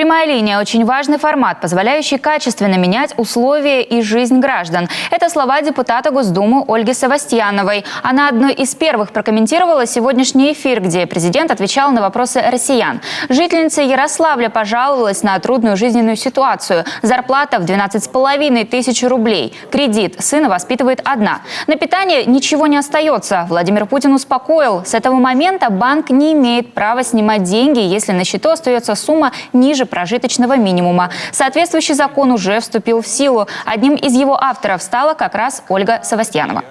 Прямая линия – очень важный формат, позволяющий качественно менять условия и жизнь граждан. Это слова депутата Госдумы Ольги Савастьяновой. Она одной из первых прокомментировала сегодняшний эфир, где президент отвечал на вопросы россиян. Жительница Ярославля пожаловалась на трудную жизненную ситуацию. Зарплата в 12,5 тысяч рублей. Кредит. Сына воспитывает одна. На питание ничего не остается. Владимир Путин успокоил. С этого момента банк не имеет права снимать деньги, если на счету остается сумма ниже прожиточного минимума. Соответствующий закон уже вступил в силу. Одним из его авторов стала как раз Ольга Савастьянова.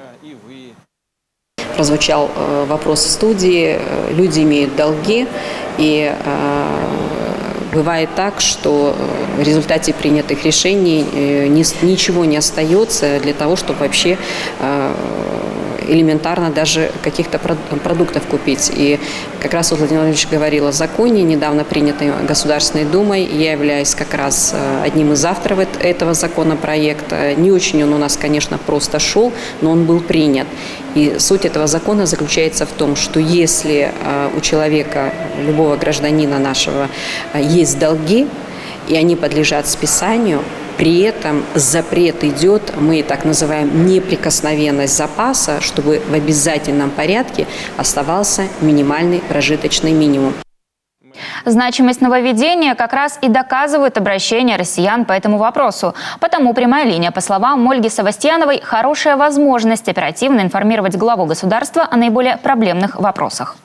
Прозвучал вопрос в студии. Люди имеют долги, и бывает так, что в результате принятых решений ничего не остается для того, чтобы вообще элементарно даже каких-то продуктов купить. И как раз вот Владимир Владимирович говорил о законе, недавно принятом Государственной Думой. Я являюсь как раз одним из авторов этого законопроекта. Не очень он у нас, конечно, просто шел, но он был принят. И суть этого закона заключается в том, что если у человека, любого гражданина нашего, есть долги, и они подлежат списанию, при этом запрет идет, мы так называем неприкосновенность запаса, чтобы в обязательном порядке оставался минимальный прожиточный минимум. Значимость нововведения как раз и доказывает обращение россиян по этому вопросу. Потому прямая линия, по словам Ольги Савастьяновой, хорошая возможность оперативно информировать главу государства о наиболее проблемных вопросах.